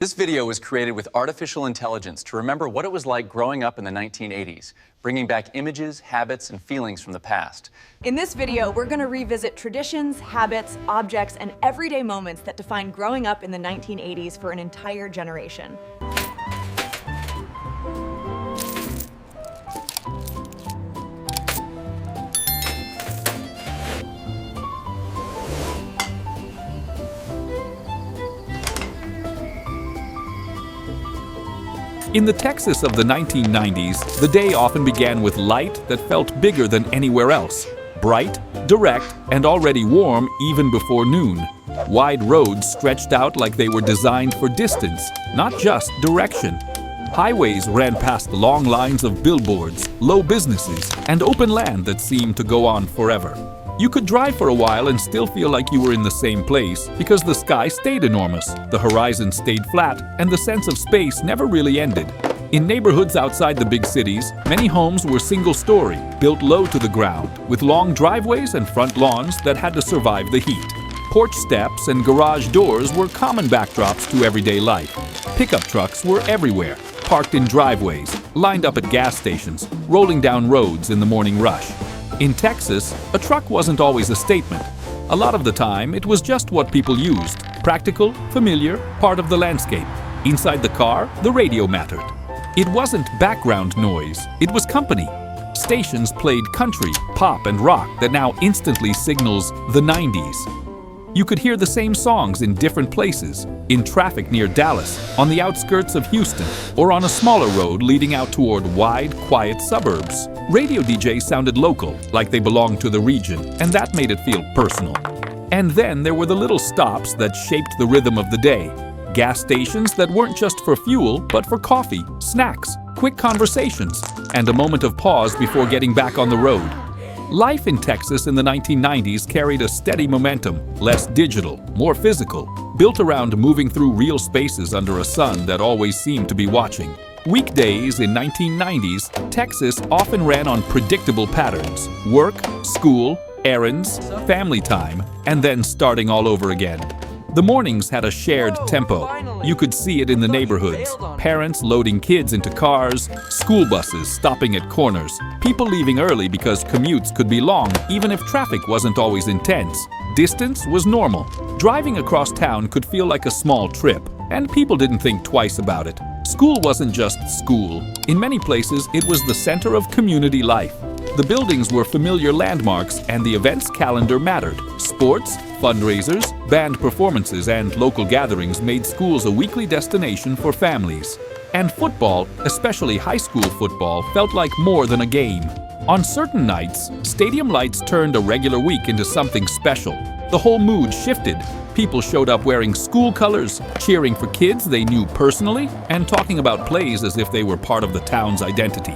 This video was created with artificial intelligence to remember what it was like growing up in the 1980s, bringing back images, habits, and feelings from the past. In this video, we're going to revisit traditions, habits, objects, and everyday moments that defined growing up in the 1980s for an entire generation. In the Texas of the 1990s, the day often began with light that felt bigger than anywhere else. Bright, direct, and already warm even before noon. Wide roads stretched out like they were designed for distance, not just direction. Highways ran past long lines of billboards, low businesses, and open land that seemed to go on forever. You could drive for a while and still feel like you were in the same place because the sky stayed enormous, the horizon stayed flat, and the sense of space never really ended. In neighborhoods outside the big cities, many homes were single-story, built low to the ground, with long driveways and front lawns that had to survive the heat. Porch steps and garage doors were common backdrops to everyday life. Pickup trucks were everywhere, parked in driveways, lined up at gas stations, rolling down roads in the morning rush. In Texas, a truck wasn't always a statement. A lot of the time, it was just what people used. Practical, familiar, part of the landscape. Inside the car, the radio mattered. It wasn't background noise, it was company. Stations played country, pop, and rock that now instantly signals the 90s. You could hear the same songs in different places, in traffic near Dallas, on the outskirts of Houston, or on a smaller road leading out toward wide, quiet suburbs. Radio DJs sounded local, like they belonged to the region, and that made it feel personal. And then there were the little stops that shaped the rhythm of the day. Gas stations that weren't just for fuel, but for coffee, snacks, quick conversations, and a moment of pause before getting back on the road. Life in Texas in the 1990s carried a steady momentum, less digital, more physical, built around moving through real spaces under a sun that always seemed to be watching. Weekdays in 1990s, Texas often ran on predictable patterns: work, school, errands, family time, and then starting all over again. The mornings had a shared tempo. You could see it in the neighborhoods. Parents loading kids into cars, school buses stopping at corners, people leaving early because commutes could be long even if traffic wasn't always intense. Distance was normal. Driving across town could feel like a small trip, and people didn't think twice about it. School wasn't just school. In many places, it was the center of community life. The buildings were familiar landmarks, and the events calendar mattered. Sports, fundraisers, band performances, and local gatherings made schools a weekly destination for families. And football, especially high school football, felt like more than a game. On certain nights, stadium lights turned a regular week into something special. The whole mood shifted. People showed up wearing school colors, cheering for kids they knew personally, and talking about plays as if they were part of the town's identity.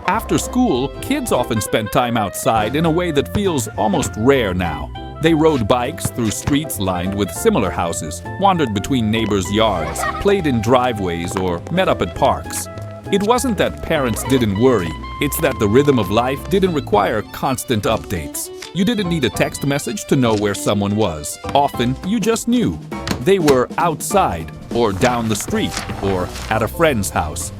After school, kids often spent time outside in a way that feels almost rare now. They rode bikes through streets lined with similar houses, wandered between neighbors' yards, played in driveways, or met up at parks. It wasn't that parents didn't worry, it's that the rhythm of life didn't require constant updates. You didn't need a text message to know where someone was. Often, you just knew. They were outside, or down the street, or at a friend's house.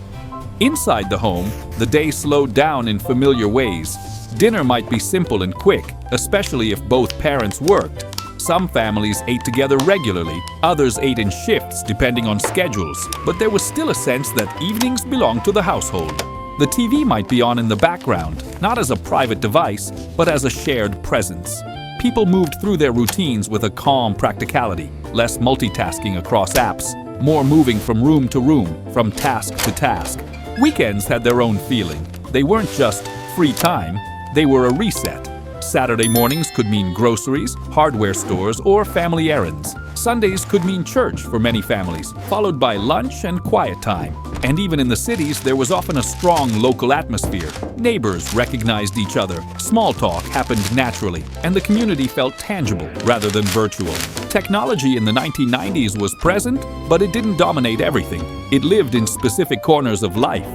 Inside the home, the day slowed down in familiar ways. Dinner might be simple and quick, especially if both parents worked. Some families ate together regularly, others ate in shifts depending on schedules, but there was still a sense that evenings belonged to the household. The TV might be on in the background, not as a private device, but as a shared presence. People moved through their routines with a calm practicality, less multitasking across apps, more moving from room to room, from task to task. Weekends had their own feeling. They weren't just free time, they were a reset. Saturday mornings could mean groceries, hardware stores, or family errands. Sundays could mean church for many families, followed by lunch and quiet time. And even in the cities, there was often a strong local atmosphere. Neighbors recognized each other, small talk happened naturally, and the community felt tangible rather than virtual. Technology in the 1990s was present, but it didn't dominate everything. It lived in specific corners of life.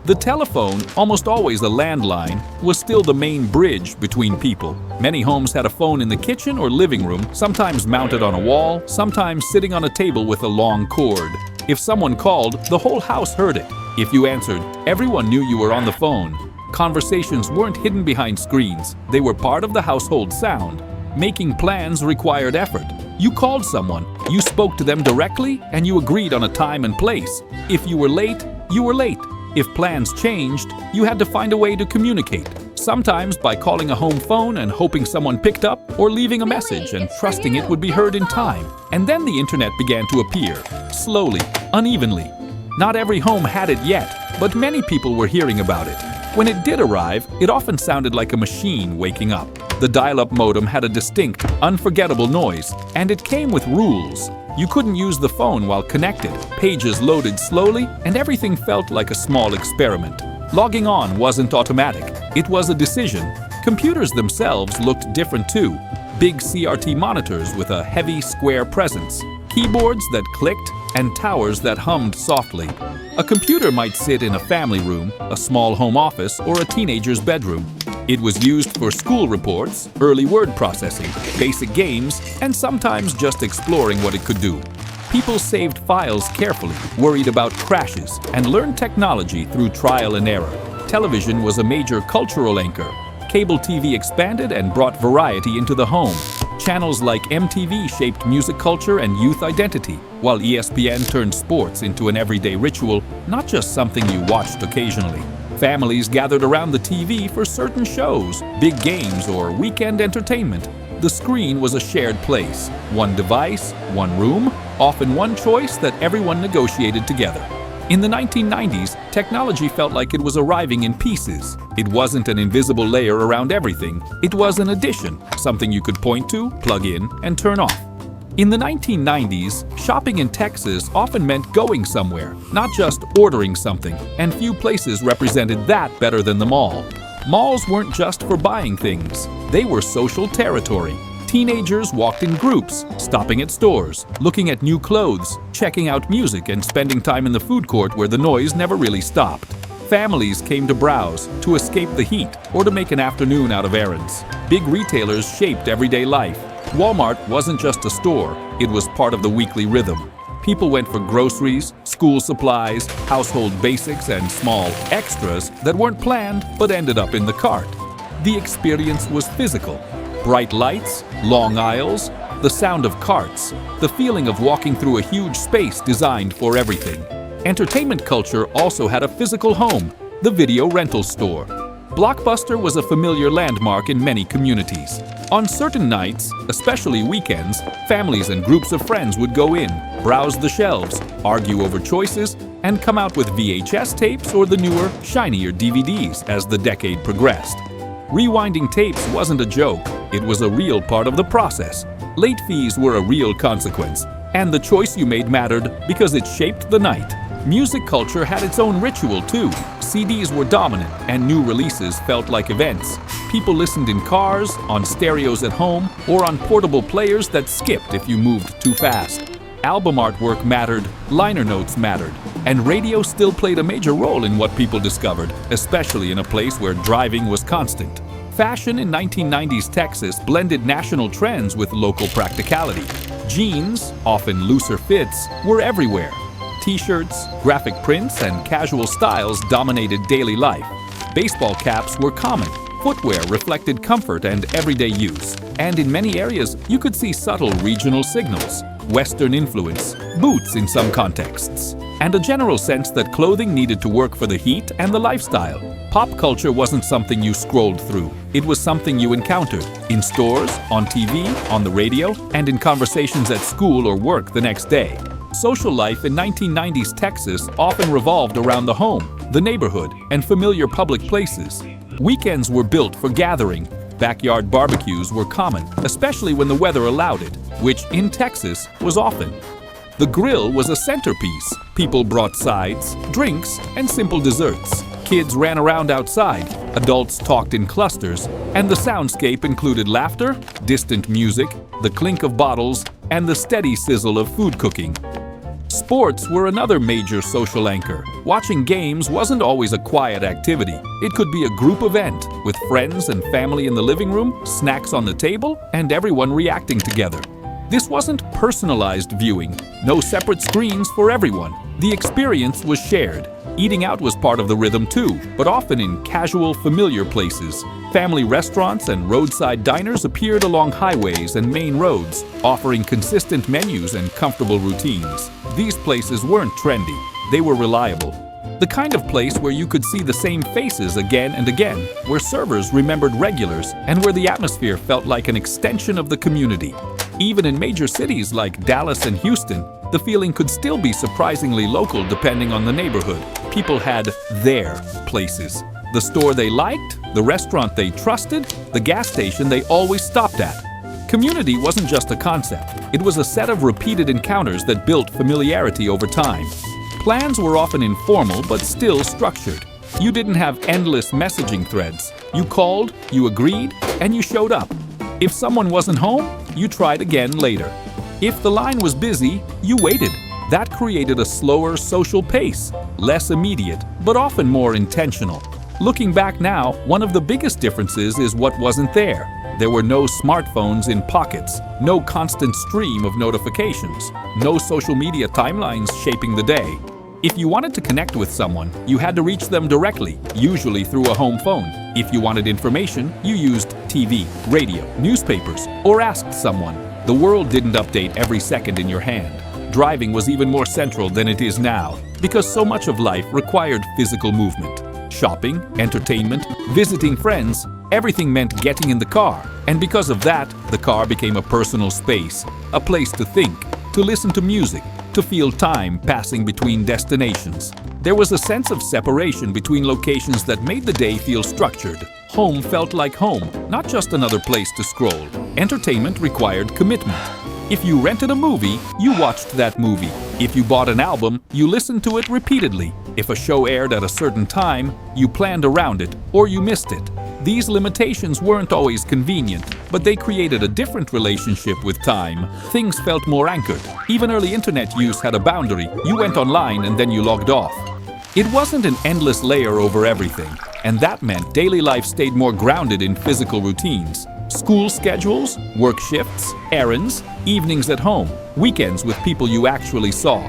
The telephone, almost always a landline, was still the main bridge between people. Many homes had a phone in the kitchen or living room, sometimes mounted on a wall, sometimes sitting on a table with a long cord. If someone called, the whole house heard it. If you answered, everyone knew you were on the phone. Conversations weren't hidden behind screens. They were part of the household sound. Making plans required effort. You called someone, you spoke to them directly, and you agreed on a time and place. If you were late, you were late. If plans changed, you had to find a way to communicate. Sometimes by calling a home phone and hoping someone picked up, or leaving a message and trusting it would be heard in time. And then the internet began to appear, slowly, unevenly. Not every home had it yet, but many people were hearing about it. When it did arrive, it often sounded like a machine waking up. The dial-up modem had a distinct, unforgettable noise, and it came with rules. You couldn't use the phone while connected, pages loaded slowly, and everything felt like a small experiment. Logging on wasn't automatic, it was a decision. Computers themselves looked different too. Big CRT monitors with a heavy, square presence, keyboards that clicked, and towers that hummed softly. A computer might sit in a family room, a small home office, or a teenager's bedroom. It was used for school reports, early word processing, basic games, and sometimes just exploring what it could do. People saved files carefully, worried about crashes, and learned technology through trial and error. Television was a major cultural anchor. Cable TV expanded and brought variety into the home. Channels like MTV shaped music culture and youth identity, while ESPN turned sports into an everyday ritual, not just something you watched occasionally. Families gathered around the TV for certain shows, big games, or weekend entertainment. The screen was a shared place, one device, one room, often one choice that everyone negotiated together. In the 1990s, technology felt like it was arriving in pieces. It wasn't an invisible layer around everything. It was an addition, something you could point to, plug in, and turn off. In the 1990s, shopping in Texas often meant going somewhere, not just ordering something, and few places represented that better than the mall. Malls weren't just for buying things. They were social territory. Teenagers walked in groups, stopping at stores, looking at new clothes, checking out music, and spending time in the food court where the noise never really stopped. Families came to browse, to escape the heat, or to make an afternoon out of errands. Big retailers shaped everyday life. Walmart wasn't just a store, it was part of the weekly rhythm. People went for groceries, school supplies, household basics, and small extras that weren't planned but ended up in the cart. The experience was physical. Bright lights, long aisles, the sound of carts, the feeling of walking through a huge space designed for everything. Entertainment culture also had a physical home, the video rental store. Blockbuster was a familiar landmark in many communities. On certain nights, especially weekends, families and groups of friends would go in, browse the shelves, argue over choices, and come out with VHS tapes or the newer, shinier DVDs as the decade progressed. Rewinding tapes wasn't a joke, it was a real part of the process. Late fees were a real consequence, and the choice you made mattered because it shaped the night. Music culture had its own ritual too. CDs were dominant, and new releases felt like events. People listened in cars, on stereos at home, or on portable players that skipped if you moved too fast. Album artwork mattered, liner notes mattered, and radio still played a major role in what people discovered, especially in a place where driving was constant. Fashion in 1990s Texas blended national trends with local practicality. Jeans, often looser fits, were everywhere. T-shirts, graphic prints, and casual styles dominated daily life. Baseball caps were common. Footwear reflected comfort and everyday use. And in many areas, you could see subtle regional signals, Western influence, boots in some contexts, and a general sense that clothing needed to work for the heat and the lifestyle. Pop culture wasn't something you scrolled through. It was something you encountered in stores, on TV, on the radio, and in conversations at school or work the next day. Social life in 1990s Texas often revolved around the home, the neighborhood, and familiar public places. Weekends were built for gathering. Backyard barbecues were common, especially when the weather allowed it, which in Texas was often. The grill was a centerpiece. People brought sides, drinks, and simple desserts. Kids ran around outside, adults talked in clusters, and the soundscape included laughter, distant music, the clink of bottles, and the steady sizzle of food cooking. Sports were another major social anchor. Watching games wasn't always a quiet activity. It could be a group event, with friends and family in the living room, snacks on the table, and everyone reacting together. This wasn't personalized viewing, no separate screens for everyone. The experience was shared. Eating out was part of the rhythm too, but often in casual, familiar places. Family restaurants and roadside diners appeared along highways and main roads, offering consistent menus and comfortable routines. These places weren't trendy, they were reliable. The kind of place where you could see the same faces again and again, where servers remembered regulars, and where the atmosphere felt like an extension of the community. Even in major cities like Dallas and Houston, the feeling could still be surprisingly local depending on the neighborhood. People had their places. The store they liked, the restaurant they trusted, the gas station they always stopped at. Community wasn't just a concept, it was a set of repeated encounters that built familiarity over time. Plans were often informal but still structured. You didn't have endless messaging threads. You called, you agreed, and you showed up. If someone wasn't home, you tried again later. If the line was busy, you waited. That created a slower social pace, less immediate, but often more intentional. Looking back now, one of the biggest differences is what wasn't there. There were no smartphones in pockets, no constant stream of notifications, no social media timelines shaping the day. If you wanted to connect with someone, you had to reach them directly, usually through a home phone. If you wanted information, you used TV, radio, newspapers, or asked someone. The world didn't update every second in your hand. Driving was even more central than it is now, because so much of life required physical movement. Shopping, entertainment, visiting friends, everything meant getting in the car. And because of that, the car became a personal space, a place to think, to listen to music, to feel time passing between destinations. There was a sense of separation between locations that made the day feel structured. Home felt like home, not just another place to scroll. Entertainment required commitment. If you rented a movie, you watched that movie. If you bought an album, you listened to it repeatedly. If a show aired at a certain time, you planned around it, or you missed it. These limitations weren't always convenient, but they created a different relationship with time. Things felt more anchored. Even early internet use had a boundary. You went online and then you logged off. It wasn't an endless layer over everything, and that meant daily life stayed more grounded in physical routines. School schedules, work shifts, errands, evenings at home, weekends with people you actually saw.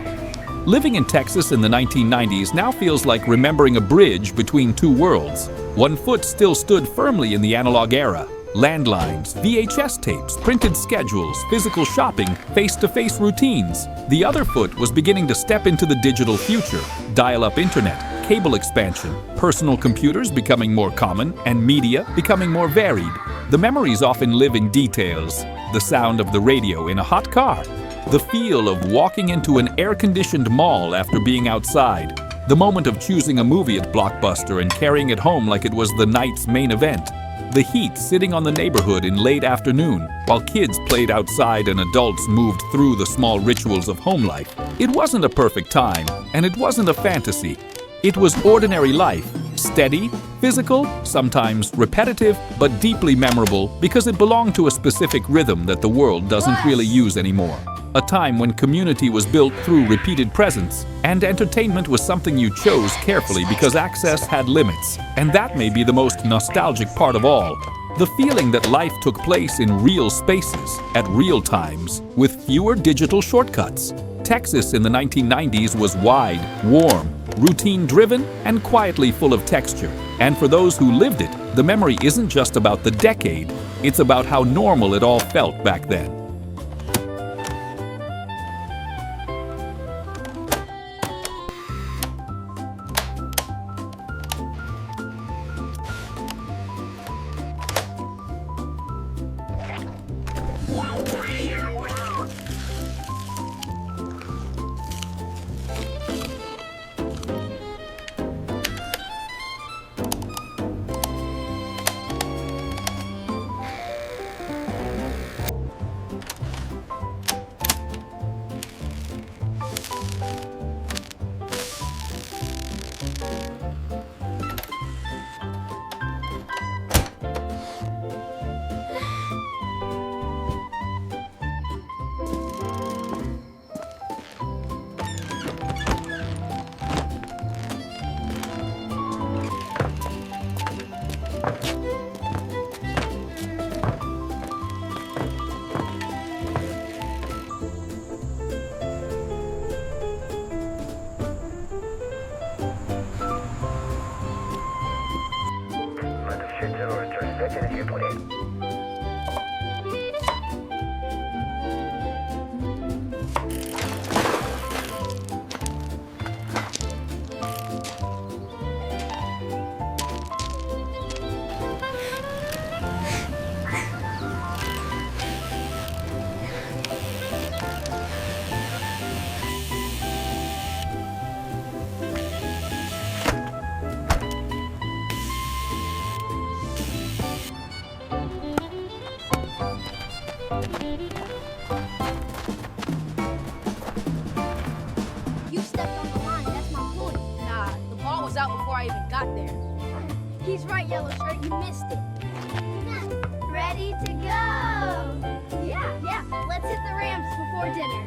Living in Texas in the 1990s now feels like remembering a bridge between two worlds. One foot still stood firmly in the analog era. Landlines, VHS tapes, printed schedules, physical shopping, face-to-face routines. The other foot was beginning to step into the digital future. Dial-up internet, cable expansion, personal computers becoming more common, and media becoming more varied. The memories often live in details. The sound of the radio in a hot car. The feel of walking into an air-conditioned mall after being outside. The moment of choosing a movie at Blockbuster and carrying it home like it was the night's main event. The heat sitting on the neighborhood in late afternoon while kids played outside and adults moved through the small rituals of home life. It wasn't a perfect time, and it wasn't a fantasy. It was ordinary life, steady, physical, sometimes repetitive, but deeply memorable because it belonged to a specific rhythm that the world doesn't really use anymore. A time when community was built through repeated presence, and entertainment was something you chose carefully because access had limits. And that may be the most nostalgic part of all. The feeling that life took place in real spaces, at real times, with fewer digital shortcuts. Texas in the 1990s was wide, warm, routine-driven, and quietly full of texture. And for those who lived it, the memory isn't just about the decade, it's about how normal it all felt back then. You stepped on the line, that's my point. Nah, the ball was out before I even got there. He's right, yellow shirt, you missed it. Ready to go! Yeah, let's hit the ramps before dinner.